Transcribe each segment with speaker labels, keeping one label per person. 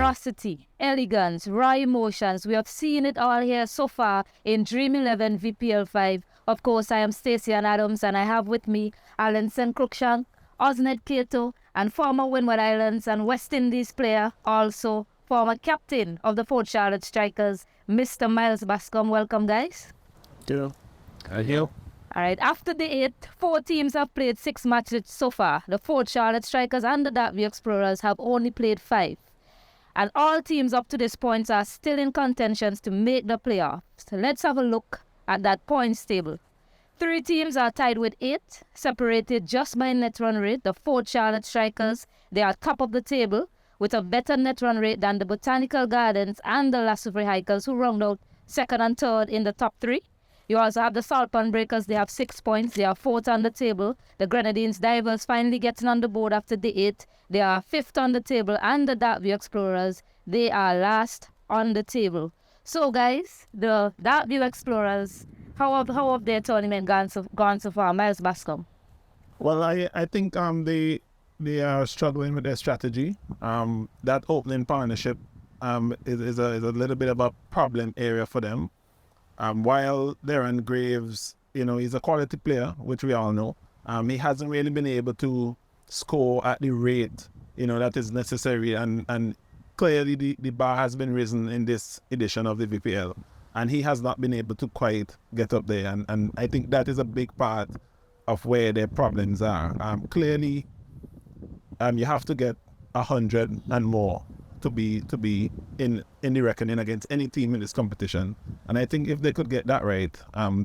Speaker 1: ferocity, elegance, raw emotions. We have seen it all here so far in Dream 11 VPL5. Of course, I am Stacey and Adams, and I have with me Alanson Cruikshank, Osned Cato, and former Windward Islands and West Indies player, also former captain of the Port Charlotte Strikers, Mr. Miles Bascombe. Welcome, guys.
Speaker 2: Thank you.
Speaker 1: All right, after the 8, 4 teams have played 6 matches so far. The Port Charlotte Strikers and the Darkview Explorers have only played 5. And all teams up to this point are still in contentions to make the playoffs. So let's have a look at that points table. 3 teams are tied with 8, separated just by net run rate. The Port Charlotte Strikers, they are top of the table with a better net run rate than the Botanical Gardens and the Lassuvre Hikers, who round out 2nd and 3rd in the top 3. You also have the Salt Pond Breakers. They have 6 points. They are 4th on the table. The Grenadines Divers finally getting on the board after the 8. They are 5th on the table. And the Darkview Explorers, they are last on the table. So, guys, the Darkview Explorers, how have their tournament gone so far? Miles Bascombe.
Speaker 2: Well, I think they are struggling with their strategy. That opening partnership is a little bit of a problem area for them. While Darren Graves, he's a quality player, which we all know, he hasn't really been able to score at the rate, that is necessary. And clearly the bar has been risen in this edition of the VPL. And he has not been able to quite get up there. And I think that is a big part of where their problems are. Clearly, you have to get 100 and more to be in the reckoning against any team in this competition. And I think if they could get that right,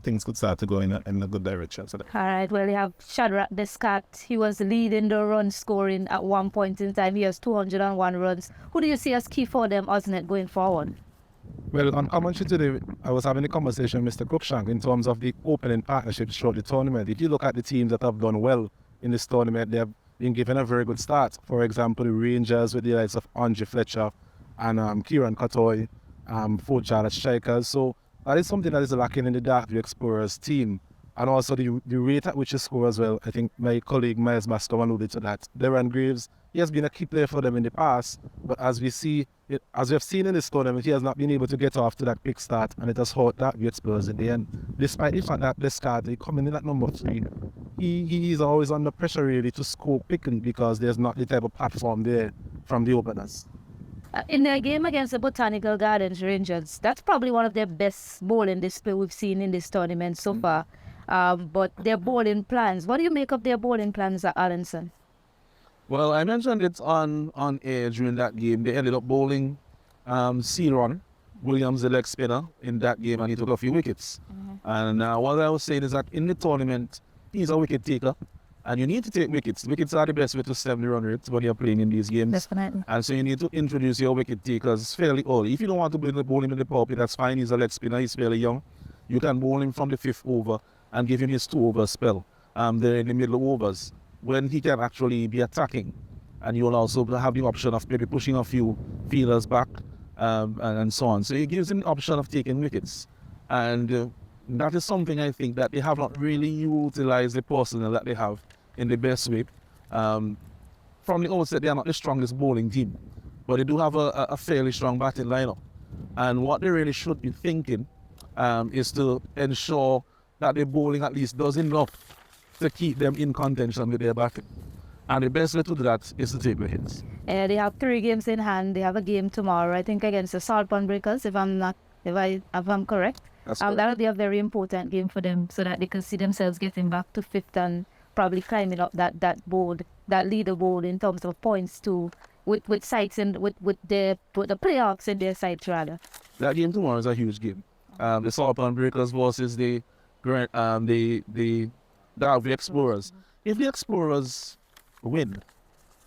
Speaker 2: things could start to go in a good direction. So
Speaker 1: all right, well, you have Shadrach Descartes. He was leading the run scoring at one point in time. He has 201 runs. Who do you see as key for them, Osnet, going forward?
Speaker 3: Well, on commentary today, I was having a conversation with Mr. Cruikshank in terms of the opening partnerships throughout the tournament. If you look at the teams that have done well in this tournament, they have been given a very good start. For example, the Rangers with the likes of Andre Fletcher and Kieran Katoy, Port Charlotte Strikers. So that is something that is lacking in the Darkview Explorers team. And also the rate at which they score as well. I think my colleague Miles Bascombe alluded to that. Darren Graves, he has been a key player for them in the past, but as we have seen in this tournament, he has not been able to get off to that quick start, and it has hurt Darkview Explorers in the end. Despite the fact that Descartes coming in at number 3, he is always under pressure really to score quickly because there's not the type of platform there from the openers.
Speaker 1: In their game against the Botanical Gardens Rangers, that's probably one of their best bowling display we've seen in this tournament so far. But their bowling plans, what do you make of their bowling plans at Alanson?
Speaker 4: Well, I mentioned it on air during that game. They ended up bowling Ceylon, Williams, the leg spinner, in that game, and he took a few wickets. And what I was saying is that in the tournament, he's a wicket taker, and you need to take wickets. Wickets are the best way to stem the run rates when you're playing in these games.
Speaker 1: Definitely.
Speaker 4: And so you need to introduce your wicket takers fairly early. If you don't want to bowl him in the power play, that's fine. He's a leg spinner. He's fairly young. You can bowl him from the 5th over and give him his 2-over spell. There in the middle of overs, when he can actually be attacking. And you'll also have the option of maybe pushing a few fielders back and so on. So it gives him the option of taking wickets. And that is something I think that they have not really utilized the personnel that they have in the best way. From the outset, they are not the strongest bowling team, but they do have a fairly strong batting lineup. And what they really should be thinking is to ensure that the bowling at least does enough to keep them in contention with their batting. And the best way to do that is to take the hits.
Speaker 1: They have 3 games in hand. They have a game tomorrow, I think, against the Salt Pond Breakers, if I'm correct. That'll be a very important game for them, so that they can see themselves getting back to 5th and probably climbing up that leaderboard in terms of points too, with sights and with the playoffs in their sights rather.
Speaker 4: That game tomorrow is a huge game. The Salt Pond Breakers versus the Darkview Explorers. If the Explorers win,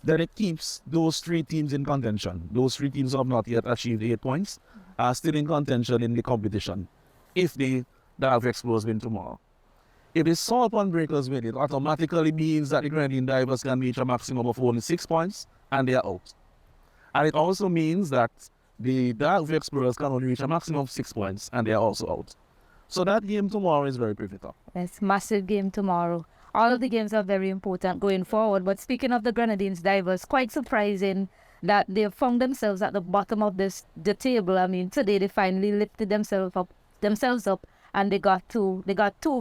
Speaker 4: then it keeps those 3 teams in contention. Those 3 teams have not yet achieved 8 points, are still in contention in the competition. If the Darkview Explorers win tomorrow. If the Salt Pond Breakers win, it automatically means that the Grenadine Divers can reach a maximum of only 6 points and they are out. And it also means that the Darkview Explorers can only reach a maximum of 6 points and they are also out. So that game tomorrow is very pivotal.
Speaker 1: Yes, massive game tomorrow. All of the games are very important going forward. But speaking of the Grenadines Divers, quite surprising that they found themselves at the bottom of the table. I mean, today they finally lifted themselves up, and they got two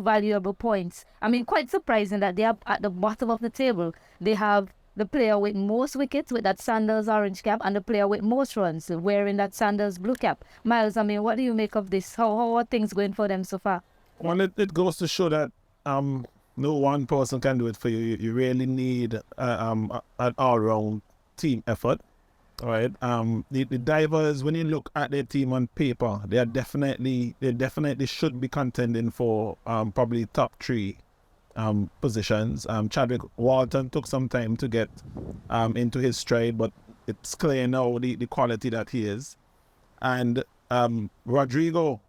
Speaker 1: valuable points. I mean, quite surprising that they are at the bottom of the table. They have the player with most wickets with that Sanders orange cap, and the player with most runs wearing that Sanders blue cap. Miles, I mean, what do you make of this? How are things going for them so far?
Speaker 2: Well, it goes to show that no one person can do it for you. You really need an all-round team effort. All right. The divers, when you look at their team on paper, they definitely should be contending for probably top 3 positions. Chadwick Walton took some time to get into his stride, but it's clear now the quality that he is. And Rodrigo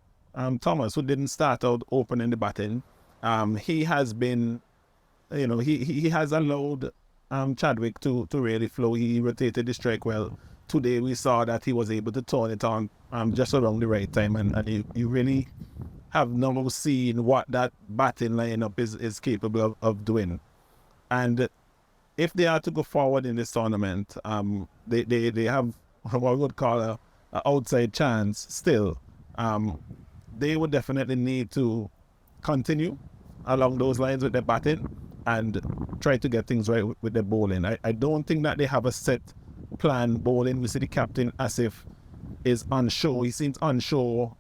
Speaker 2: Thomas, who didn't start out opening the batting, he has been, he has allowed Chadwick to really flow. He rotated the strike well. Today we saw that he was able to turn it on just around the right time, and you really have now seen what that batting lineup is capable of doing. And if they are to go forward in this tournament, they have what we would call a outside chance still. They would definitely need to continue along those lines with their batting and try to get things right with their bowling. I don't think that they have a set plan bowling. We see the captain as if is unsure. He seems unsure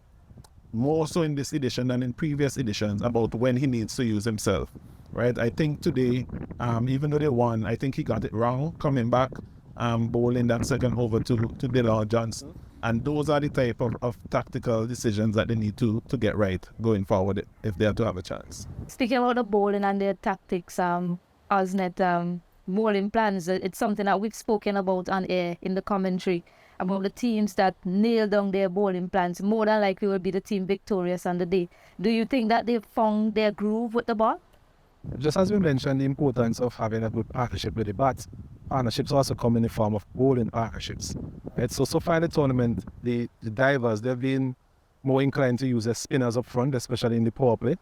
Speaker 2: more so in this edition than in previous editions about when he needs to use himself, right? I think today, even though they won, I think he got it wrong coming back, bowling that second over to Dillon Johnson. And those are the type of tactical decisions that they need to get right going forward if they are to have a chance.
Speaker 1: Speaking about the bowling and their tactics, Osnet, bowling plans, it's something that we've spoken about on air in the commentary about the teams that nail down their bowling plans. More than likely will be the team victorious on the day. Do you think that they've found their groove with the ball?
Speaker 3: Just as we mentioned, the importance of having a good partnership with the bat, partnerships also come in the form of bowling partnerships. Right? So far in the tournament, the divers, they've been more inclined to use their spinners up front, especially in the power play.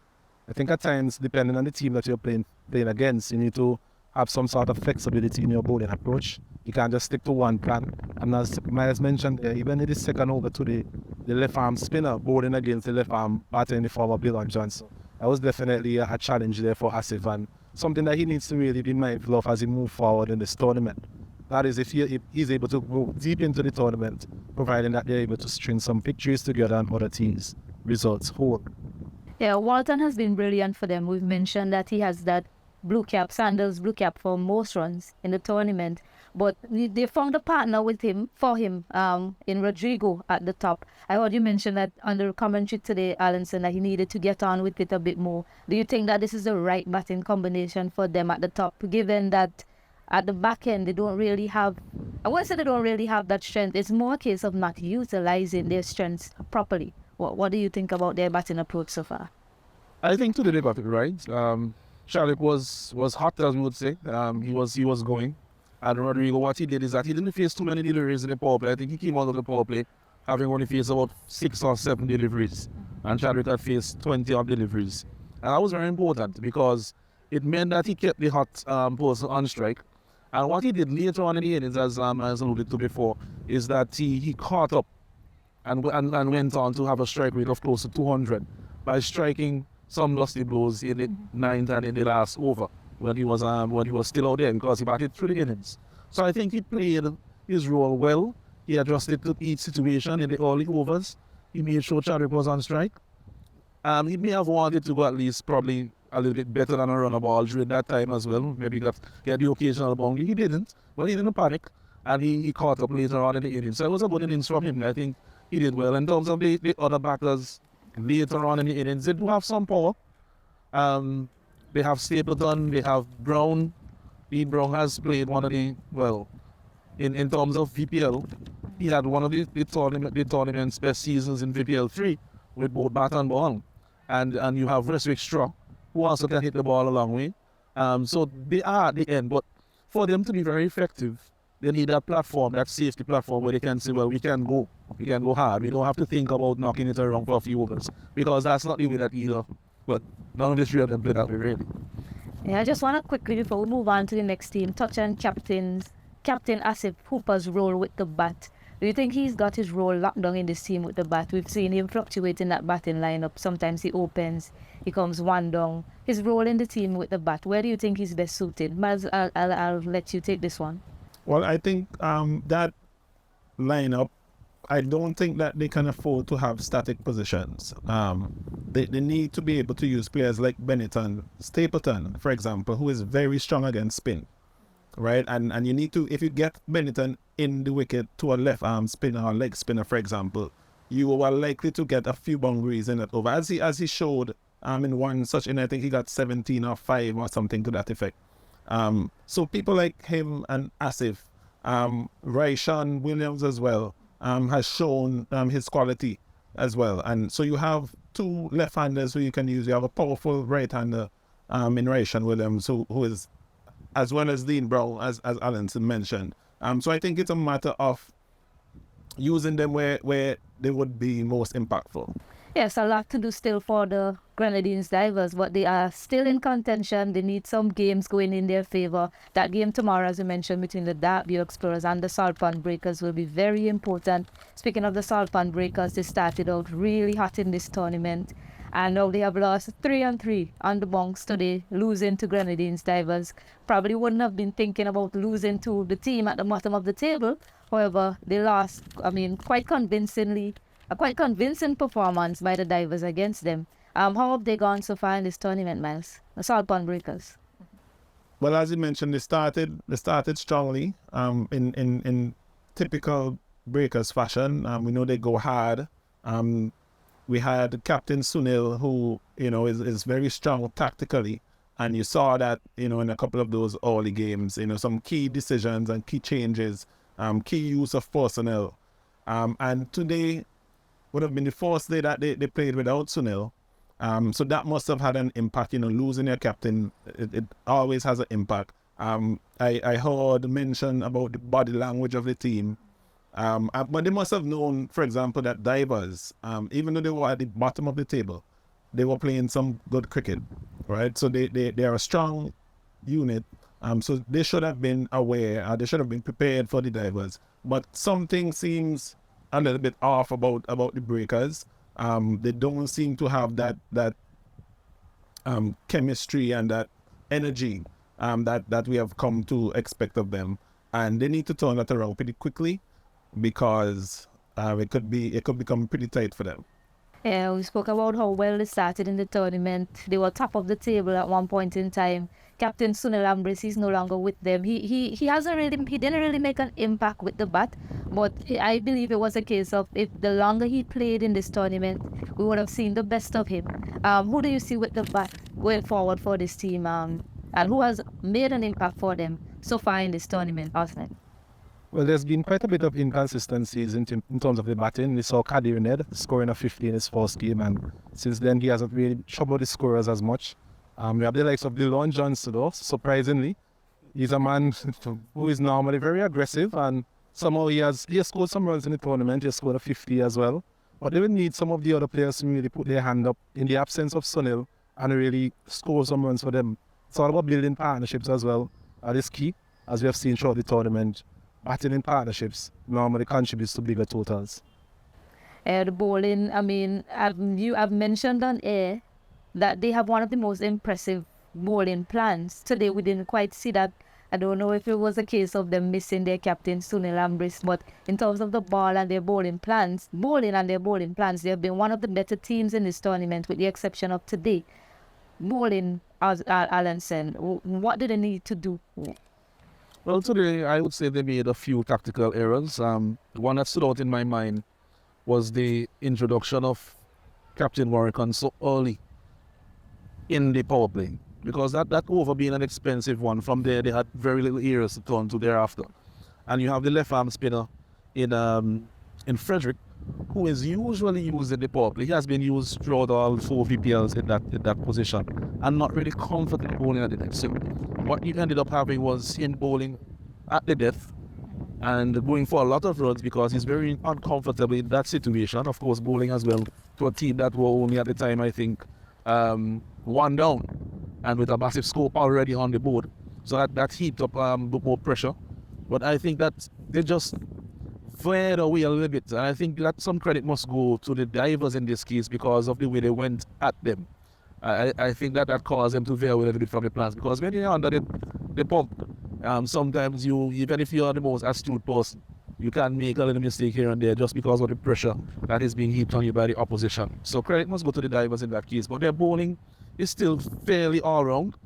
Speaker 3: I think at times, depending on the team that you're playing against, you need to have some sort of flexibility in your bowling approach. You can't just stick to one plan. And as Miles mentioned, even in the second over today, the left arm spinner bowling against the left arm batter in the form of Dillon Johnson. That was definitely a challenge there for Asif, and something that he needs to really be mindful of as he moves forward in this tournament. That is, if he's able to go deep into the tournament, providing that they're able to string some victories together and other teams' results hold.
Speaker 1: Yeah, Walton has been brilliant for them. We've mentioned that he has that blue cap, Sanders blue cap for most runs in the tournament. But they found a partner for him in Rodrigo at the top. I heard you mention that on the commentary today, Alanson, that he needed to get on with it a bit more. Do you think that this is the right batting combination for them at the top, given that at the back end they don't really have, I won't say they don't really have that strength. It's more a case of not utilizing their strengths properly. What do you think about their batting approach so far?
Speaker 4: I think today they got it right. Chadwick was hot, as we would say. He was going. And Rodrigo, what he did is that he didn't face too many deliveries in the power play. I think he came out of the power play having only faced about 6 or 7 deliveries. And Chadwick had faced 20 odd deliveries. And that was very important because it meant that he kept the hot person on strike. And what he did later on in the innings, as I alluded to before, is that he caught up and went on to have a strike rate of close to 200 by striking some lusty blows in the 9th and in the last over when he was still out there, because he batted through the innings. So I think he played his role well. He adjusted to each situation in the early overs. He made sure Chadwick was on strike. He may have wanted to go at least probably a little bit better than a runner ball during that time as well. Maybe get the occasional boundary. He didn't. But he didn't panic. And he caught up later on in the innings. So it was a good innings from him. I think he did well. In terms of the other batters later on in the innings, they do have some power. They have Stapleton, they have Brown. Dean Brown has played one of the, well, in terms of VPL, he had one of the tournament's best seasons in VPL5 with both bat and ball. And you have Reswick Straw, who also can hit the ball a long way. So they are at the end, but for them to be very effective, they need that platform, that safety platform where they can say, well, we can go hard. We don't have to think about knocking it around for a few overs, because that's not the way that either. But none of the three of them play that way, really.
Speaker 1: Yeah, I just want to quickly, before we move on to the next team, touch on captains Captain Asif Hooper's role with the bat. Do you think he's got his role locked down in this team with the bat? We've seen him fluctuate in that batting lineup. Sometimes he opens, he comes one down. His role in the team with the bat, where do you think he's best suited? Miles, I'll let you take this one.
Speaker 2: Well, I think that lineup, I don't think that they can afford to have static positions. They need to be able to use players like Bennett and Stapleton, for example, who is very strong against spin, right? And you need to, if you get Benetton in the wicket to a left arm spinner or leg spinner, for example, you are likely to get a few boundaries in that over. As he showed in one such, and I think he got 17 or 5 or something to that effect. So people like him and Asif, Raishan Williams as well, has shown his quality as well. And so you have 2 left-handers who you can use. You have a powerful right-hander in Raishan Williams, who is, as well as Dean Brown, as Alanson mentioned. So I think it's a matter of using them where they would be most impactful.
Speaker 1: Yes, a lot to do still for the Grenadines Divers, but they are still in contention. They need some games going in their favour. That game tomorrow, as you mentioned, between the Dartview Explorers and the Salt Pond Breakers will be very important. Speaking of the Salt Pond Breakers, they started out really hot in this tournament, and now they have lost 3-3 on the bounce today, losing to Grenadines Divers. Probably wouldn't have been thinking about losing to the team at the bottom of the table. However, they lost, quite convincingly. A quite convincing performance by the Divers against them. How have they gone so far in this tournament, Miles? The Salt Pond Breakers.
Speaker 2: Well, as you mentioned, they started strongly in typical Breakers fashion. We know they go hard. We had Captain Sunil, who is very strong tactically, and you saw that in a couple of those early games. Some key decisions and key changes, key use of personnel, and today would have been the first day that they played without Sunil. So that must have had an impact. Losing your captain, it always has an impact. I heard mention about the body language of the team. But they must have known, for example, that Divers, even though they were at the bottom of the table, they were playing some good cricket, right? So they are a strong unit. So they should have been aware, they should have been prepared for the Divers. But something seems a little bit off about the Breakers. They don't seem to have that chemistry and that energy that we have come to expect of them, and they need to turn that around pretty quickly, because it could become pretty tight for them.
Speaker 1: Yeah, we spoke about how well they started in the tournament. They were top of the table at one point in time. Captain Sunil Ambris is no longer with them. He didn't really make an impact with the bat, but I believe it was a case of, if the longer he played in this tournament, we would have seen the best of him. Who do you see with the bat going forward for this team, and who has made an impact for them so far in this tournament, Austin?
Speaker 3: Well, there's been quite a bit of inconsistencies in terms of the batting. We saw Kadir Ned scoring a 50 in his first game, and since then he hasn't really troubled the scorers as much. We have the likes of DeLon Johnson, though, surprisingly. He's a man who is normally very aggressive, and somehow he has scored some runs in the tournament. He has scored a 50 as well. But they will need some of the other players to really put their hand up in the absence of Sunil and really score some runs for them. It's all about building partnerships as well. That is key, as we have seen throughout the tournament. Batting in partnerships normally contributes to bigger totals.
Speaker 1: The bowling, I've mentioned on air that they have one of the most impressive bowling plans. Today we didn't quite see that. I don't know if it was a case of them missing their captain Sunil Ambris, but in terms of the ball and their bowling plans, they have been one of the better teams in this tournament, with the exception of today. Bowling, as Alanson, what do they need to do?
Speaker 4: Well, today I would say they made a few tactical errors. The one that stood out in my mind was the introduction of Captain Warrican so early in the power play, because that over being an expensive one, from there they had very little areas to turn to thereafter. And you have the left arm spinner in Frederick, who is usually used in the power play. He has been used throughout all 4 VPLs in that position, and not really comfortable bowling at the death. So what he ended up having was him bowling at the death and going for a lot of runs, because he's very uncomfortable in that situation. Of course, bowling as well to a team that were only at the time, I think, 1 down, and with a massive scope already on the board. So that heaped up more pressure But I think that they just veered away a little bit. And I think that some credit must go to the divers in this case because of the way they went at them. I think that caused them to veer away a little bit from the plans, because when you're under the pump, sometimes you, even if you are the most astute person, you can make a little mistake here and there just because of the pressure that is being heaped on you by the opposition. So credit must go to the divers in that case. But their bowling is still fairly all round.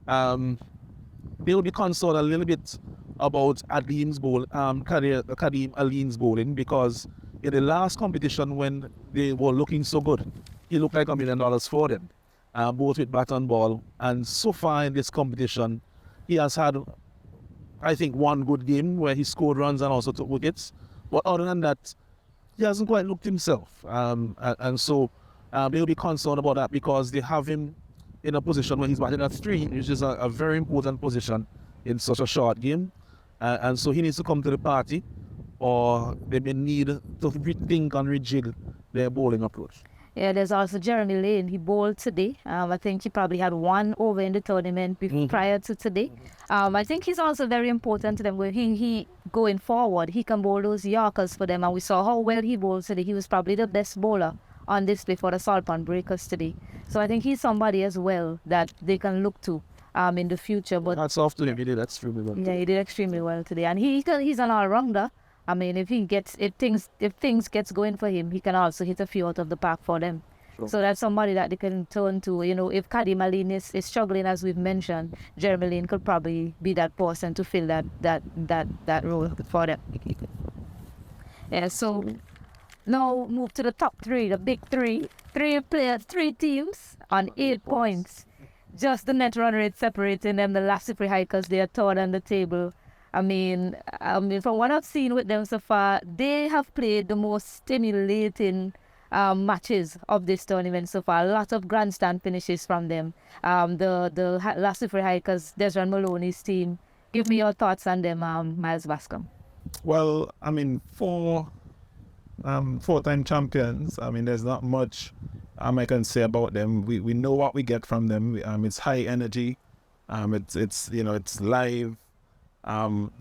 Speaker 4: They'll be concerned a little bit about Alim's Kadeem Alim's bowling, because in the last competition when they were looking so good, he looked like $1 million for them, both with bat and ball. And so far in this competition, he has had, I think, one good game where he scored runs and also took wickets. But other than that, he hasn't quite looked himself. And so they'll be concerned about that, because they have him in a position where he's batting at 3, which is a very important position in such a short game. And so he needs to come to the party, or they may need to rethink and rejig their bowling approach.
Speaker 1: Yeah, there's also Jeremy Lane. He bowled today. I think he probably had 1 over in the tournament prior to today. I think he's also very important to them. Where he going forward, he can bowl those Yorkers for them. And we saw how well he bowled today. He was probably the best bowler on display for the Salt Pond Breakers today. So I think he's somebody as well that they can look to in the future. But
Speaker 4: That's off to him. He did extremely well.
Speaker 1: Yeah, he did extremely well today, and he's an all-rounder. I mean, if things gets going for him, he can also hit a few out of the park for them.
Speaker 4: Sure.
Speaker 1: So that's somebody that they can turn to. You know, if Kadeem Aline is struggling, as we've mentioned, Jeremy Lane could probably be that person to fill that role for them. Yeah. So now move to the top 3, the big 3. 3 players, 3 teams on 8 points. Just the net run rate separating them. The Lassifree Hikers, they are third on the table. I mean, from what I've seen with them so far, they have played the most stimulating matches of this tournament so far. A lot of grandstand finishes from them. The Lassifree Hikers, Desron Maloney's team. Give me your thoughts on them, Miles Bascombe.
Speaker 2: Well, I mean, 4-time champions. I mean, there's not much I can say about them. We know what we get from them. It's high energy. It's live.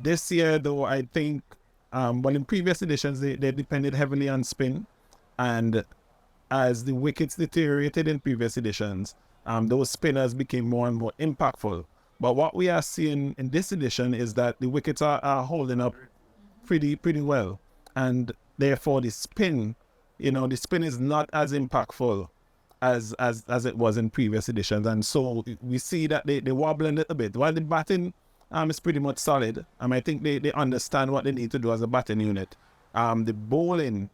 Speaker 2: This year, though, I think, in previous editions, they depended heavily on spin. And as the wickets deteriorated in previous editions, those spinners became more and more impactful. But what we are seeing in this edition is that the wickets are holding up pretty well. And therefore, the spin is not as impactful as it was in previous editions. And so we see that they wobble a little bit. While the batting is pretty much solid, I think they understand what they need to do as a batting unit. The bowling,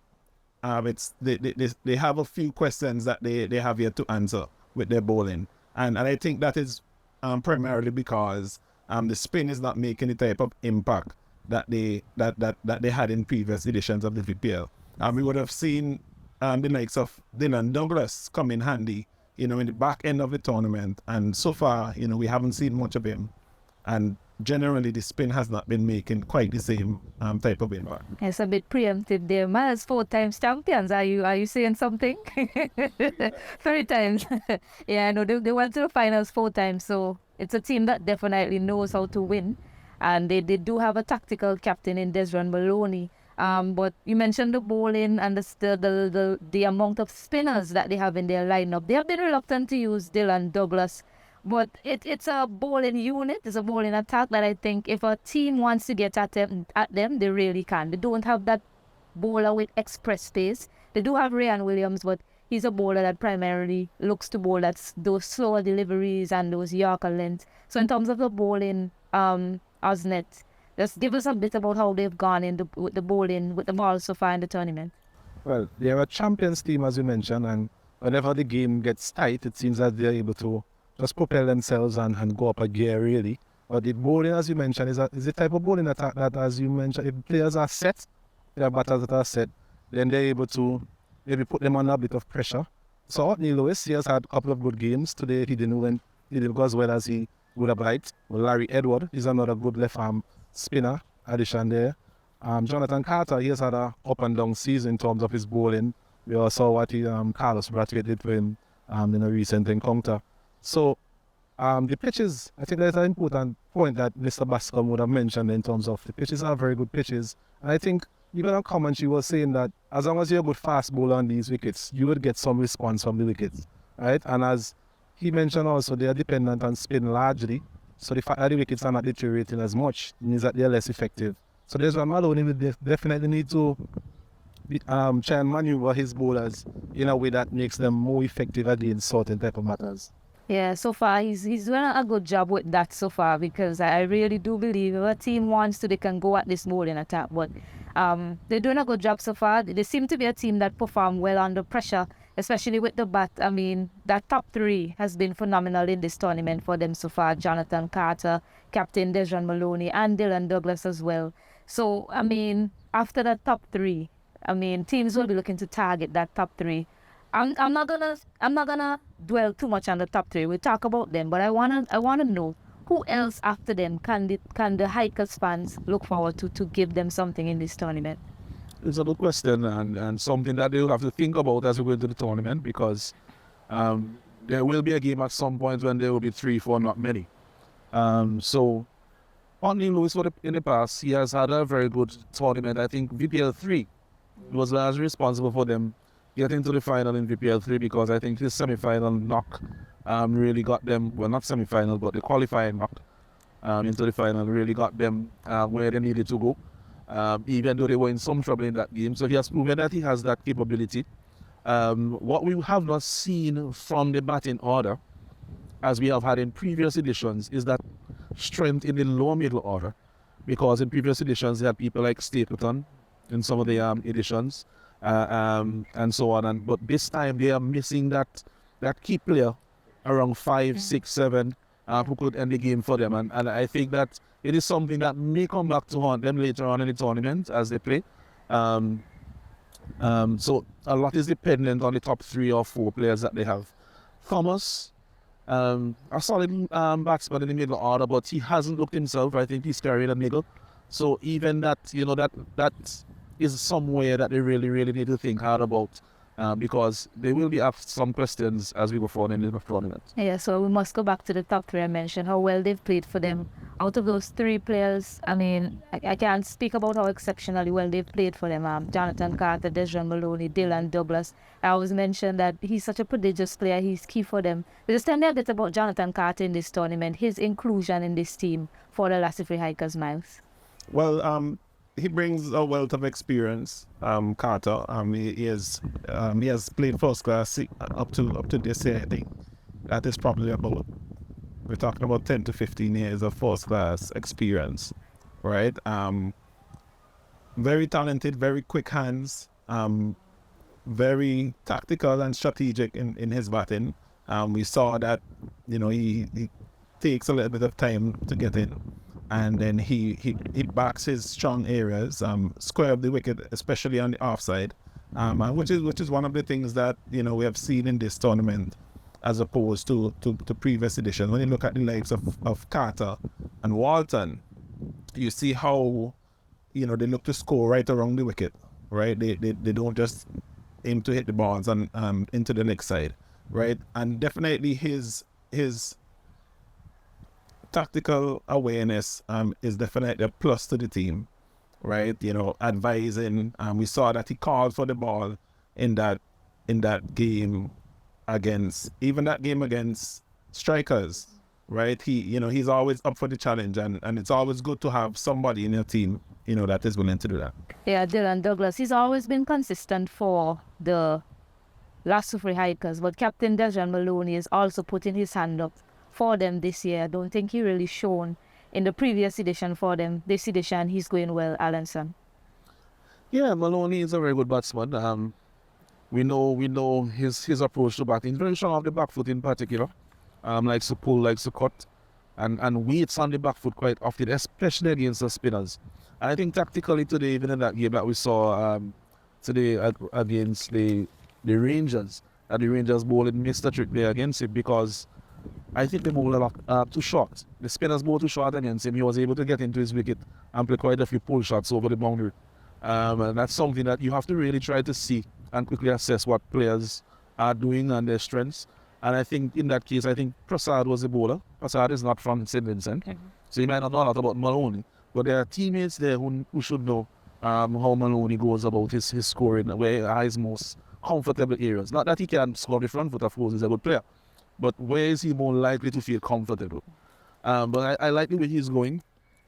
Speaker 2: they have a few questions that they have yet to answer with their bowling. And I think that is primarily because the spin is not making the type of impact that they had in previous editions of the VPL. We would have seen the likes of Dylan Douglas come in handy, in the back end of the tournament. And so far, we haven't seen much of him. And generally, the spin has not been making quite the same type of impact.
Speaker 1: It's a bit preemptive there. Miles, 4 times champions. Are you saying something? 3 times. Yeah, I know they went to the finals 4 times. So it's a team that definitely knows how to win. And they do have a tactical captain in Desron Maloney. But you mentioned the bowling and the amount of spinners that they have in their lineup. They have been reluctant to use Dylan Douglas, but it's a bowling unit. It's a bowling attack that I think if a team wants to get at them, they really can. They don't have that bowler with express pace. They do have Ryan Williams, but he's a bowler that primarily looks to bowl those slower deliveries and those Yorker lengths. So in terms of the bowling, Osnet, just give us a bit about how they've gone with the bowling, with the ball so far in the tournament.
Speaker 3: Well, they're a champions team, as you mentioned, and whenever the game gets tight, it seems that they're able to just propel themselves and go up a gear, really. But the bowling, as you mentioned, is the type of bowling attack that, as you mentioned, if players are set, there are batters that are set, then they're able to maybe put them under a bit of pressure. So Neil Lewis, he has had a couple of good games. Today, he didn't go as well as he would have liked. Well, Larry Edward is another good left-arm spinner addition there. Jonathan Carter, he has had a up and down season in terms of his bowling. We all saw what Carlos Brathwaite did for him in a recent encounter. So The pitches, I think that's an important point that Mr. Bascombe would have mentioned in terms of the pitches are very good pitches. And I think even on commentary was saying that as long as you're a good fast bowler on these wickets, you would get some response from the wickets, right? And as he mentioned also, they are dependent on spin largely. So the fact that the wickets are not deteriorating as much means that they're less effective. So there's one Maloney will definitely need to try and maneuver his bowlers in a way that makes them more effective against certain type of matters.
Speaker 1: Yeah, so far he's doing a good job with that so far, because I really do believe if a team wants to, they can go at this bowling attack. But they're doing a good job so far. They seem to be a team that perform well under pressure, especially with the bat. I mean, that top three has been phenomenal in this tournament for them so far. Jonathan Carter, Captain Dejan Maloney, and Dylan Douglas as well. So, I mean, after that top three, I mean, teams will be looking to target that top three. I'm not gonna dwell too much on the top three. We'll talk about them, but I wanna know who else after them can the Hikers fans look forward to give them something in this tournament.
Speaker 4: It's a good question, and something that they'll have to think about as we go into the tournament, because there will be a game at some point when there will be 3, 4, not many. So Anthony Lewis in the past, he has had a very good tournament. I think VPL3 was largely responsible for them getting to the final in VPL3, because I think his semi-final knock really got them, well, not semi-final, but the qualifying knock into the final really got them where they needed to go, even though they were in some trouble in that game. So he has proven that he has that capability. What we have not seen from the batting order, as we have had in previous editions, is that strength in the lower middle order, because in previous editions they had people like Stapleton in some of the editions, and so on. But this time they are missing that key player around 5, 6, 7, who could end the game for them. And I think that it is something that may come back to haunt them later on in the tournament as they play. So a lot is dependent on the top 3 or 4 players that they have. Thomas, a solid batsman in the middle order, but he hasn't looked himself. I think he's carrying a niggle. So even that, that is somewhere that they really, really need to think hard about, because they will be asked some questions as we go forward in the tournament.
Speaker 1: Yeah, so we must go back to the top 3 I mentioned, how well they've played for them. Out of those 3 players, I mean, I can't speak about how exceptionally well they've played for them. Jonathan Carter, Dejan Maloney, Dylan Douglas. I always mention that he's such a prodigious player. He's key for them. But just tell me a bit about Jonathan Carter in this tournament, his inclusion in this team for the Lassifree Hikers, Miles.
Speaker 2: Well, he brings a wealth of experience. Carter, he has played first class up to this year. I think that is probably about, we're talking about 10 to 15 years of first class experience, right? Very talented, very quick hands, very tactical and strategic in his batting. We saw that, he takes a little bit of time to get in, and then he backs his strong areas, square up the wicket, especially on the offside, which is one of the things that we have seen in this tournament as opposed to previous editions. When you look at the likes of Carter and Walton, you see how they look to score right around the wicket, right? They don't just aim to hit the balls and into the leg side, right? And definitely his tactical awareness is definitely a plus to the team, right? Advising. We saw that he called for the ball in that game against strikers, right? He's always up for the challenge, and it's always good to have somebody in your team that is willing to do that.
Speaker 1: Yeah, Dylan Douglas, he's always been consistent for the Lassifree Hikers, but Captain Dejan Maloney is also putting his hand up for them this year. I don't think he really shown in the previous edition for them. This edition, he's going well, Alanson.
Speaker 4: Yeah, Maloney is a very good batsman. We know his approach to batting. Very strong off the back foot in particular. Likes to pull, likes to cut, and waits on the back foot quite often, especially against the spinners. And I think tactically today, even in that game that we saw today against the Rangers, the Rangers bowling missed a trick there against him, because I think they bowled a lot too short. The spinners bowled too short against him. He was able to get into his wicket and play quite a few pull shots over the boundary. And that's something that you have to really try to see and quickly assess what players are doing and their strengths. And I think in that case, I think Prasad was the bowler. Prasad is not from St. Vincent, so he might not know a lot about Maloney. But there are teammates there who should know how Maloney goes about his scoring, where are his most comfortable areas. Not that he can score the front foot, of course, he's a good player, but where is he more likely to feel comfortable? But I like the way he's going.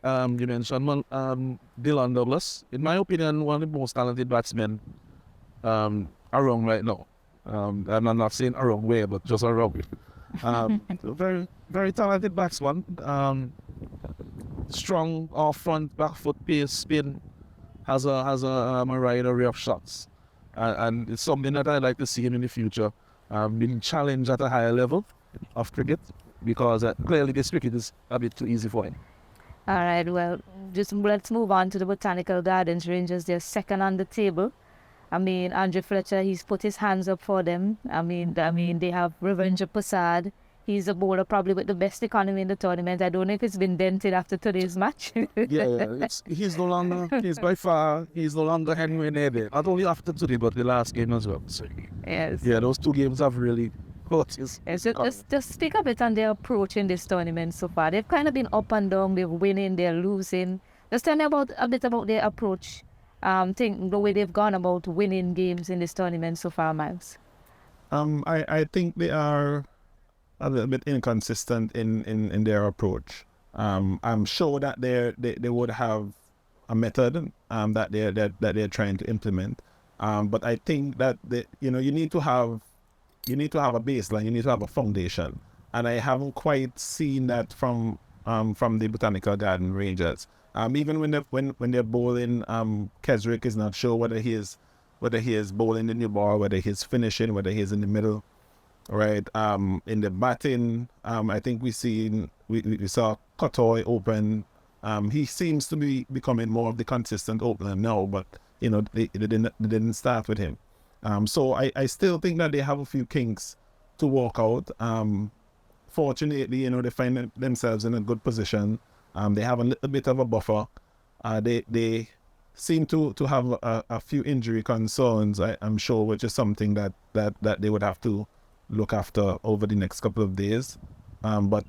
Speaker 4: You mentioned Dylan Douglas. In my opinion, one of the most talented batsmen around right now. I'm not saying around way, but just around. Very, very talented batsman. Strong off front, back foot pace, spin. Has a wide array of shots, and it's something that I'd like to see him in the future. Being challenged at a higher level of cricket, because clearly this cricket is a bit too easy for him.
Speaker 1: All right, well, just let's move on to the Botanical Gardens Rangers. They're second on the table. I mean, Andrew Fletcher, he's put his hands up for them. I mean, they have Ravindra Prasad. He's a bowler probably with the best economy in the tournament. I don't know if it's been dented after today's match.
Speaker 4: He's no longer, he's no longer anywhere near there. Not only after today, but the last game as well. So,
Speaker 1: Yes.
Speaker 4: yeah, those two games have really hurt his
Speaker 1: Yes, just speak a bit on their approach in this tournament so far. They've kind of been up and down. They're winning, they're losing. Just tell me a bit about their approach. The way they've gone about winning games in this tournament so far, Miles.
Speaker 2: I think they are a little bit inconsistent in their approach. I'm sure that they would have a method that they're trying to implement. But I think that you need to have a baseline, you need to have a foundation, and I haven't quite seen that from the Botanical Garden Rangers. Even when they're bowling, Keswick is not sure whether he is bowling the new ball, whether he's finishing, whether he's in the middle. Right. In the batting, I think we saw Kotoy open. He seems to be becoming more of the consistent opener now, but they didn't start with him. So I still think that they have a few kinks to work out. Fortunately, they find themselves in a good position. They have a little bit of a buffer. They seem to have a few injury concerns, I'm sure, which is something that they would have to look after over the next couple of days. But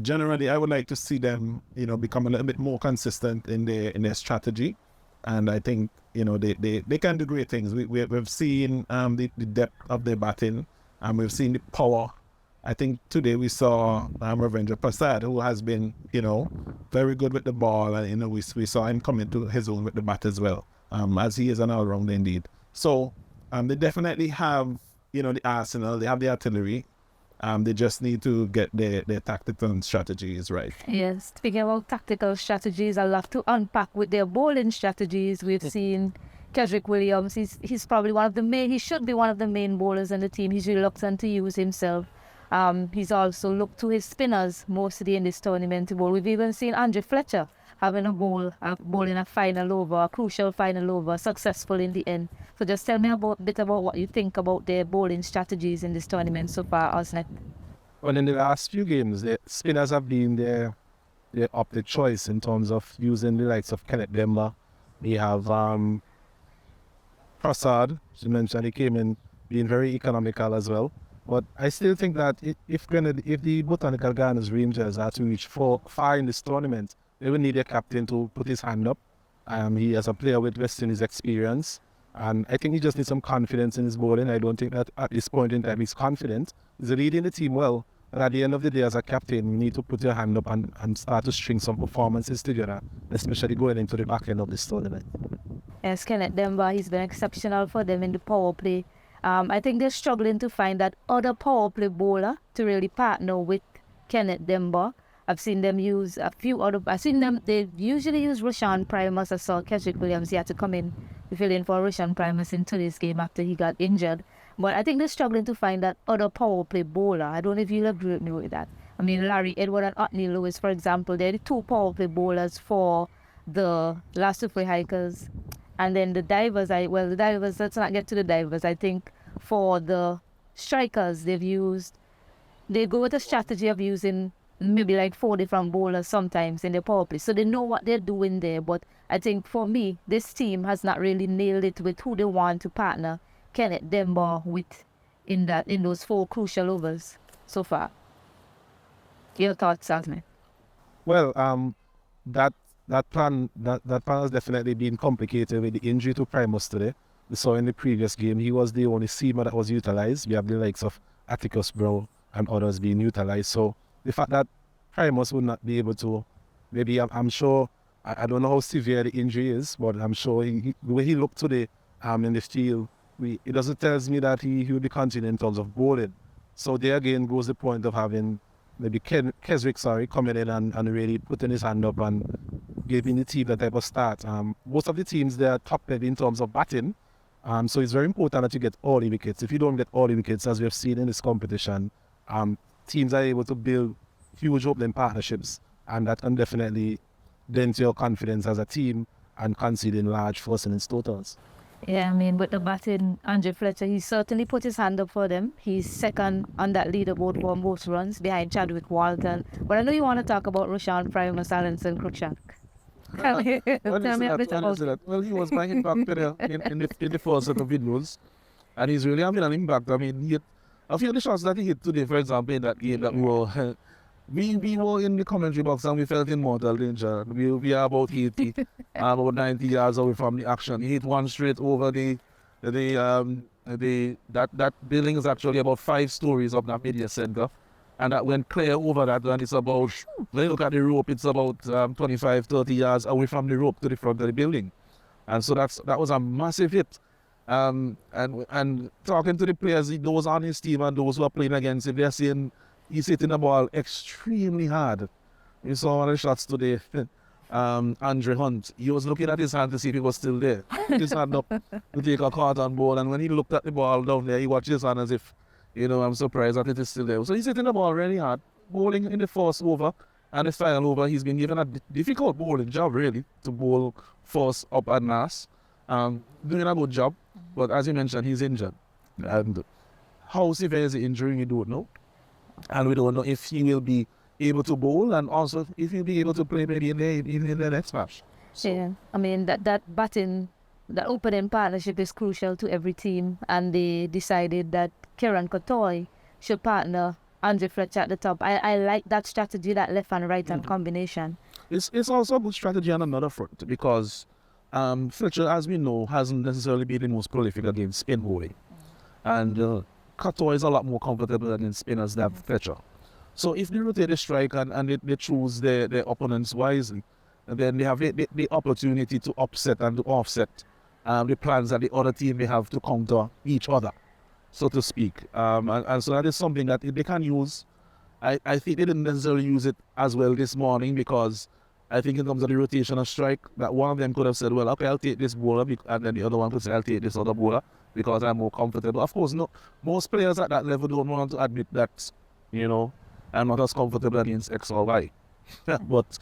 Speaker 2: generally, I would like to see them, become a little bit more consistent in their strategy. And I think, they can do great things. We've seen the depth of their batting, and we've seen the power. I think today we saw Ravindra Prasad, who has been, very good with the ball, and we saw him coming to his own with the bat as well, as he is an all-rounder indeed. So they definitely have, the arsenal, they have the artillery. They just need to get their tactical strategies right.
Speaker 1: Yes, speaking about tactical strategies, I'll have to unpack with their bowling strategies. We've seen Keswick Williams. He's probably he should be one of the main bowlers in the team. He's reluctant to use himself. He's also looked to his spinners mostly in this tournament to bowl. We've even seen Andrew Fletcher having a bowling a final over, a crucial final over, successful in the end. So just tell me a bit about what you think about their bowling strategies in this tournament so far, Osnet.
Speaker 3: Well, in the last few games, the spinners have been their opted choice in terms of using the likes of Kenneth Demba. They have Prasad, as you mentioned, he came in being very economical as well. But I still think that if the Botanical Gardens Rangers are to reach far in this tournament, they will need a captain to put his hand up. He has a player with West Indies experience, and I think he just needs some confidence in his bowling. I don't think that at this point in time he's confident. He's leading the team well, but at the end of the day, as a captain, you need to put your hand up and start to string some performances together, especially going into the back end of this tournament.
Speaker 1: Yes, Kenneth Demba, he's been exceptional for them in the power play. I think they're struggling to find that other power play bowler to really partner with Kenneth Demba. I've seen them use they usually use Roshan Primus. I saw Keswick Williams, he had to come in to fill in for Roshan Primus in today's game after he got injured. But I think they're struggling to find that other power play bowler. I don't know if you'll agree with me with that. I mean, Larry Edward and Otney Lewis, for example, they're the two power play bowlers for the last Super Hikers. And then the divers, let's not get to the divers. I think for the strikers, they go with a strategy of using maybe like 4 different bowlers sometimes in their power play. So they know what they're doing there. But I think for me, this team has not really nailed it with who they want to partner Kenneth Demba with in those 4 crucial overs so far. Your thoughts, Asmin?
Speaker 3: Well, that plan has definitely been complicated with the injury to Primus today. We saw in the previous game he was the only seamer that was utilized. We have the likes of Atticus Brown and others being utilized. So the fact that Primus would not be able to, maybe I'm sure, I don't know how severe the injury is, but I'm sure the way he looked today in the field, it doesn't tells me that he will be continuing in terms of bowling. So there again goes the point of having maybe Keswick, coming in and really putting his hand up and giving the team that type of start. Most of the teams, they are top heavy in terms of batting. So it's very important that you get all the wickets. If you don't get all the wickets, as we have seen in this competition, teams are able to build huge opening partnerships, and that can definitely dent your confidence as a team and conceding large first innings totals.
Speaker 1: Yeah, I mean, with the batting, Andre Fletcher, he certainly put his hand up for them. He's second on that leaderboard for most runs behind Chadwick Walton. But I know you want to talk about Roshan Primus, Alanson Cruikshank. Tell me, tell me a bit about it.
Speaker 4: Well, he was my impact player in the first set of videos, and he's really having an impact. I mean, he hit a few of the shots that he hit today, for example, in that game that were. We were in the commentary box and we felt in mortal danger. We are about 80, about 90 yards away from the action. He hit one straight over that building is actually about 5 stories up that media center. And that went clear over that, and it's about, when you look at the rope, it's about 25, 30 yards away from the rope to the front of the building. And so that was a massive hit. And talking to the players, those on his team and those who are playing against him, they're saying he's hitting the ball extremely hard. You saw one of the shots today. Andre Hunt, he was looking at his hand to see if it was still there. His hand up to take a carton ball, and when he looked at the ball down there, he watched his hand as if, I'm surprised that it is still there. So he's hitting the ball really hard, bowling in the first over and the final over. He's been given a difficult bowling job, really, to bowl first, up and last. Doing a good job, but as you mentioned, he's injured. And how severe is the injury, we don't know. And we don't know if he will be able to bowl, and also if he'll be able to play maybe in the next match. So.
Speaker 1: Yeah, I mean, that batting, that opening partnership is crucial to every team, and they decided that Kieran Kotoy should partner Andre Fletcher at the top. I like that strategy, that left and right hand combination.
Speaker 4: It's also a good strategy on another front, because Fletcher, as we know, hasn't necessarily been the most prolific against spin bowling. And Kotoy is a lot more comfortable against spinners than Fletcher. So if they rotate the strike and they choose their opponents wisely, then they have the opportunity to upset and to offset the plans that the other team may have to counter each other, so to speak. And so that is something that they can use. I think they didn't necessarily use it as well this morning, because I think in terms of the rotation of strike, that one of them could have said, well, okay, I'll take this bowler, and then the other one could say, I'll take this other bowler because I'm more comfortable. Of course, no, most players at that level don't want to admit that, I'm not as comfortable against X or Y. But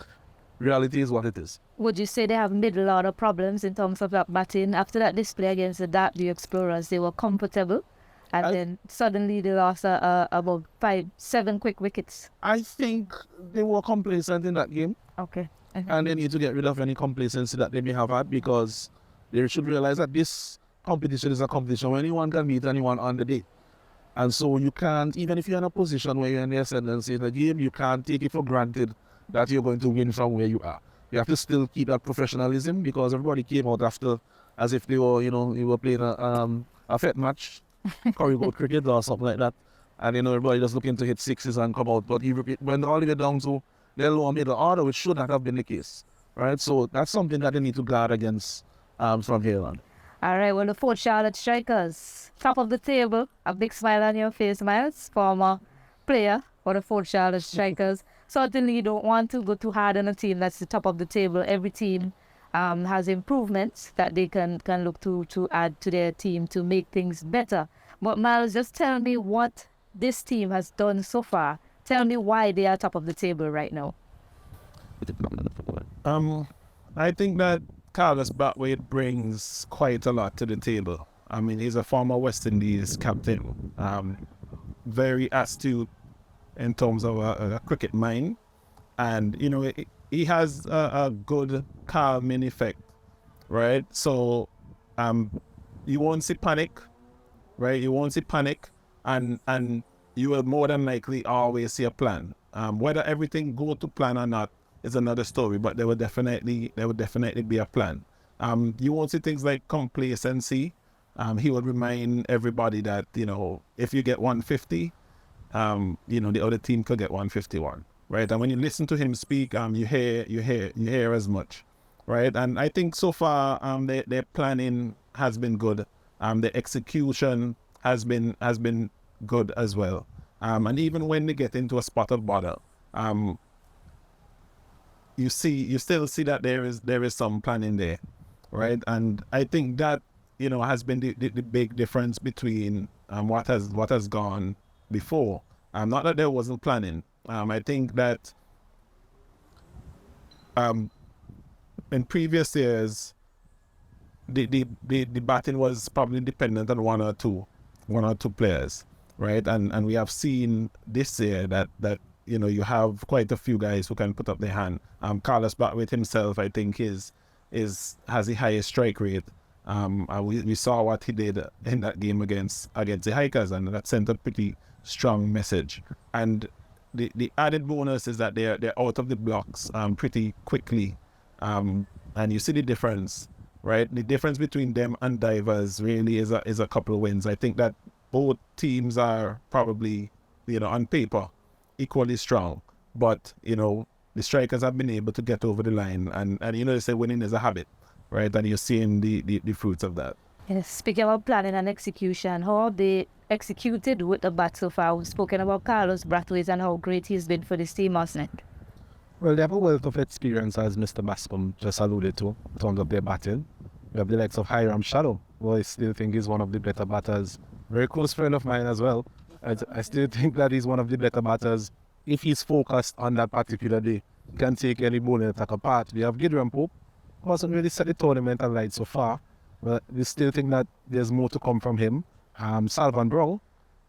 Speaker 4: reality is what it is.
Speaker 1: Would you say they have middle order problems in terms of that batting? After that display against the Dartview Explorers, they were comfortable, and then suddenly they lost about 5-7 quick wickets.
Speaker 4: I think they were complacent in that game.
Speaker 1: Okay.
Speaker 4: And they need to get rid of any complacency that they may have had, because they should realize that this competition is a competition where anyone can beat anyone on the day. And so you can't, even if you're in a position where you're in the ascendancy in the game, you can't take it for granted that you're going to win from where you are. You have to still keep that professionalism, because everybody came out after as if they were, you were playing a fet match, choreographed cricket or something like that. And, everybody just looking to hit sixes and come out. But it went all the way down to their lower middle order, which should not have been the case. Right? So that's something that they need to guard against from here on.
Speaker 1: All right, well, the Fort Charlotte Strikers, top of the table. A big smile on your face, Miles, former player for the Fort Charlotte Strikers. Certainly you don't want to go too hard on a team that's the top of the table. Every team has improvements that they can look to add to their team to make things better. But Miles, just tell me what this team has done so far. Tell me why they are top of the table right now.
Speaker 2: I think that Carlos Brathwaite brings quite a lot to the table. I mean, he's a former West Indies captain, very astute in terms of a cricket mind, and he has a good calming effect, right? So you won't see panic, right? You won't see panic, and you will more than likely always see a plan. Whether everything go to plan or not is another story, but there would definitely be a plan. You won't see things like complacency. He would remind everybody that, you know, if you get 150, you know, the other team could get 151, right? And when you listen to him speak, you hear as much, right? And I think so far, their planning has been good. The execution has been good as well. And even when they get into a spot of bother, you still see that there is some planning there, right? And I think that, you know, has been the big difference between what has gone before. Not that there wasn't planning. I think that in previous years, the batting was probably dependent on one or two players, right? And we have seen this year that you know, you have quite a few guys who can put up their hand. Carlos Blackwood himself, I think, has the highest strike rate. We saw what he did in that game against the Hikers, and that sent a pretty strong message. And the added bonus is that they're out of the blocks pretty quickly, and you see the difference, right? The difference between them and Divers really is a couple of wins. I think that both teams are probably, you know, on paper equally strong, but, you know, the strikers have been able to get over the line, and you know, they say winning is a habit, right? And you're seeing the fruits of that.
Speaker 1: Yes, speaking about planning and execution, how have they executed with the bat so far? We've spoken about Carlos Brathwaite and how great he's been for this team, hasn't it?
Speaker 3: Well, they have a wealth of experience, as Mr. Bascombe just alluded to, in terms of their batting. We have the likes of Hiram Shadow, who I still think is one of the better batters. Very close friend of mine as well. I still think that he's one of the better batters. If he's focused on that particular day, he can take any bowling attack apart. We have Gideon Pope, who hasn't really set the tournament alight so far, but we still think that there's more to come from him. Salvan Brown,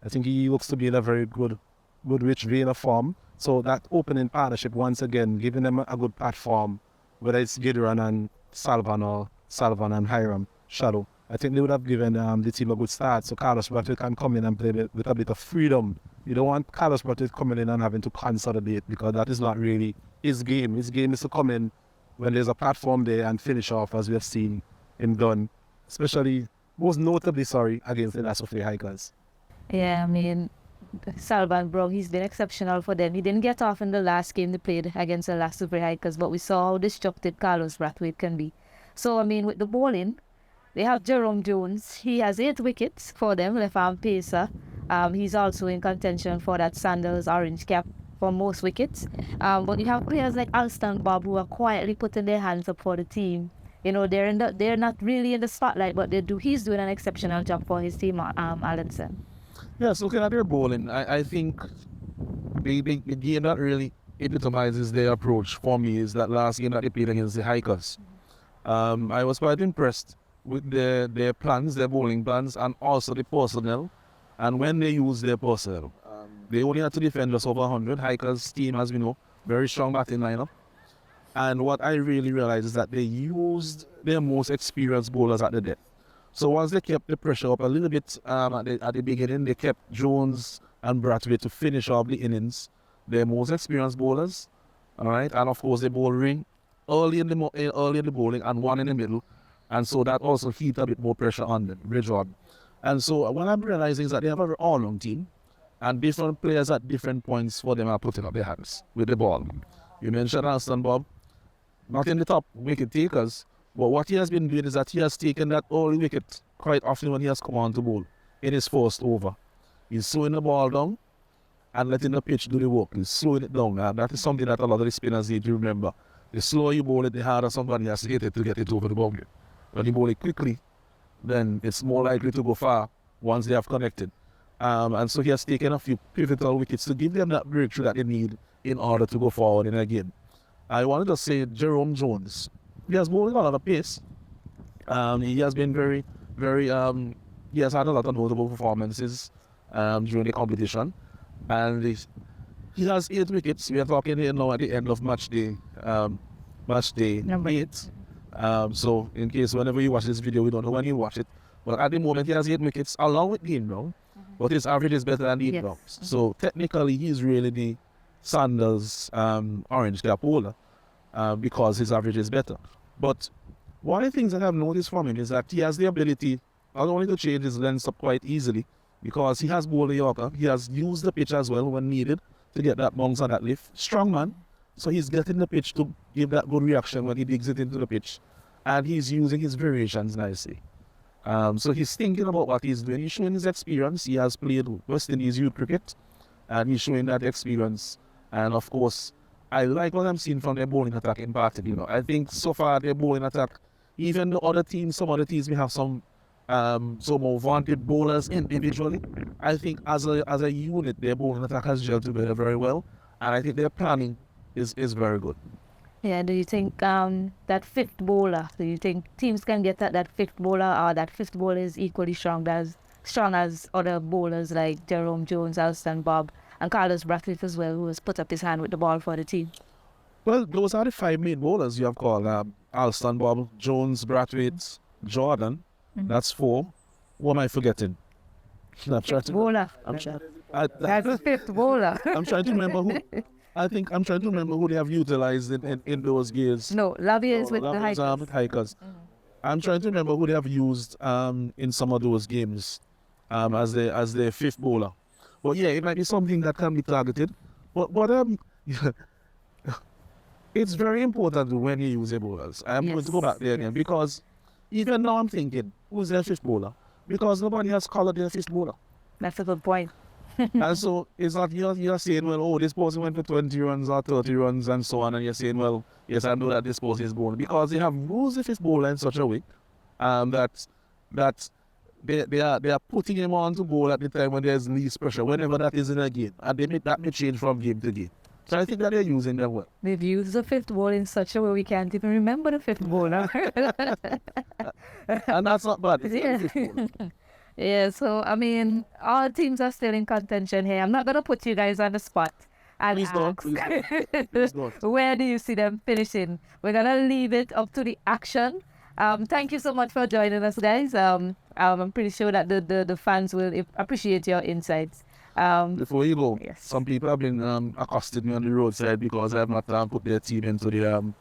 Speaker 3: I think he looks to be in a very good rich vein of form. So that opening partnership, once again, giving them a good platform, whether it's Gideon and Salvan or Salvan and Hiram Shadow, I think they would have given the team a good start. So Carlos Brathwaite can come in and play with a bit of freedom. You don't want Carlos Brathwaite coming in and having to consolidate, because that is not really his game. His game is to come in when there's a platform there and finish off, as we have seen him done, especially, most notably, against the last of the Hikers.
Speaker 1: Yeah, I mean, Salvan Brown, he's been exceptional for them. He didn't get off in the last game they played against the last Super Hikers, but we saw how destructive Carlos Brathwaite can be. So, I mean, with the bowling, they have Jerome Jones. He has 8 wickets for them, left-arm pacer. He's also in contention for that Sandals orange cap for most wickets. But you have players like Alston Bob, who are quietly putting their hands up for the team. You know, they're not really in the spotlight, but he's doing an exceptional job for his team, Allenson.
Speaker 4: Yes, looking at their bowling, I think the game that really epitomizes their approach for me is that last game that they played against the Hikers. I was quite impressed with their plans, their bowling plans, and also the personnel. And when they use their personnel, they only had to defend just over 100. Hikers team, as we know, very strong batting lineup. And what I really realized is that they used their most experienced bowlers at the depth. So once they kept the pressure up a little bit at the beginning, they kept Jones and Brathwaite to finish off the innings. Their most experienced bowlers, all right, and of course they bowl ring early in the bowling and one in the middle, and so that also heaped a bit more pressure on them, Bridgewater. And so what I'm realizing is that they have an all-round team, and different players at different points for them are putting up their hands with the ball. You mentioned Alston Bob, not in the top wicket takers, but what he has been doing is that he has taken that early wicket quite often when he has come on to bowl in his first over. He's slowing the ball down and letting the pitch do the work. He's slowing it down, and that is something that a lot of the spinners need to remember. The slower you bowl it, the harder somebody has to hit it to get it over the boundary. When you bowl it quickly, then it's more likely to go far once they have connected. And so he has taken a few pivotal wickets to give them that breakthrough that they need in order to go forward in a game. I wanted to say Jerome Jones. He has bowled a lot of pace. He has been very, very, he has had a lot of notable performances during the competition. And he has 8 wickets. We are talking here now at the end of match day
Speaker 1: Number
Speaker 4: 8. So in case whenever you watch this video, we don't know when you watch it. But at the moment, he has 8 wickets along with Dean Brown. But his average is better than Dean Brown's. So technically, he's really Sanders' orange cap holder because his average is better. But one of the things that I've noticed from him is that he has the ability not only to change his length up quite easily because he has bowler Yorker. He has used the pitch as well when needed to get that bounce and that lift. Strong man. So he's getting the pitch to give that good reaction when he digs it into the pitch. And he's using his variations nicely. So he's thinking about what he's doing. He's showing his experience. He has played West Indies youth cricket. And he's showing that experience. And of course, I like what I'm seeing from their bowling attack in particular. I think so far their bowling attack, even the other teams, some other teams may have some more vaunted bowlers individually. I think as a unit, their bowling attack has gelled together very well. And I think their planning is very good.
Speaker 1: Yeah, do you think that fifth bowler, do you think teams can get that fifth bowler, or that fifth bowler is equally strong as other bowlers like Jerome Jones, Alston Bob, and Carlos Brathwaite as well, who has put up his hand with the ball for the team?
Speaker 4: Well, those are the 5 main bowlers you have called. Alston Bob, Jones, Brathwaite, Jordan. That's 4. What am I forgetting?
Speaker 1: Bowler. That's the fifth bowler.
Speaker 4: I'm trying to remember who. I'm trying to remember who they have utilized in those games.
Speaker 1: No, Lavia is with the Hikers.
Speaker 4: Hikers. I'm trying to remember who they have used in some of those games as their fifth bowler. But yeah, it might be something that can be targeted. But it's very important when you use your bowlers. I'm going to go back there again because even now I'm thinking, who's their fifth bowler? Because nobody has colored their fifth bowler.
Speaker 1: That's a good point.
Speaker 4: And so it's not you're saying, well, oh, this person went for 20 runs or 30 runs and so on, and you're saying, well, yes, I know that this person is bowling, because they have used the fifth bowler in such a way that they are putting him on to bowl at the time when there's least pressure, whenever that is in a game, and that may change from game to game. So I think that they're using them well.
Speaker 1: They've used the fifth bowler in such a way we can't even remember the fifth bowler.
Speaker 4: And that's not bad.
Speaker 1: Yeah. Yeah, so I mean, all teams are still in contention here. I'm not gonna put you guys on the spot and
Speaker 4: Please don't. Please don't.
Speaker 1: where do you see them finishing. We're gonna leave it up to the action. Thank you so much for joining us, guys. I'm pretty sure that the fans will appreciate your insights.
Speaker 4: Before you go,
Speaker 1: Yes.
Speaker 4: some people have been accosted me on the roadside because I have not put their team into the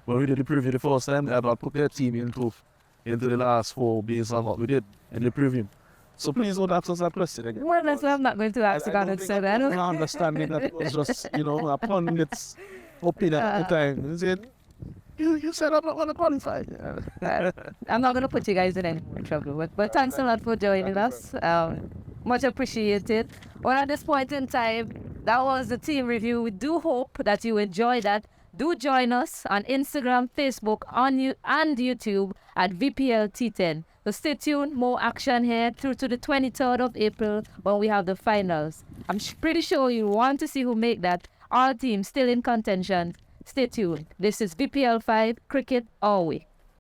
Speaker 4: when we did the preview the first time. They have not put their team into the last 4 based on what we did in the preview. So please don't ask us that question again.
Speaker 1: Well, that's why I'm not going to ask about it. So I don't.
Speaker 4: I understanding that it was just a pundit's opinion at the time. He said, you said I'm not going to qualify.
Speaker 1: I'm not going to put you guys in any more trouble. But thanks a lot for joining us. Much appreciated. Well, at this point in time, that was the team review. We do hope that you enjoyed that. Do join us on Instagram, Facebook, and YouTube at VPL10. So stay tuned. More action here through to the 23rd of April when we have the finals. I'm pretty sure you want to see who make that. All teams still in contention. Stay tuned. This is VPL5 Cricket All Week.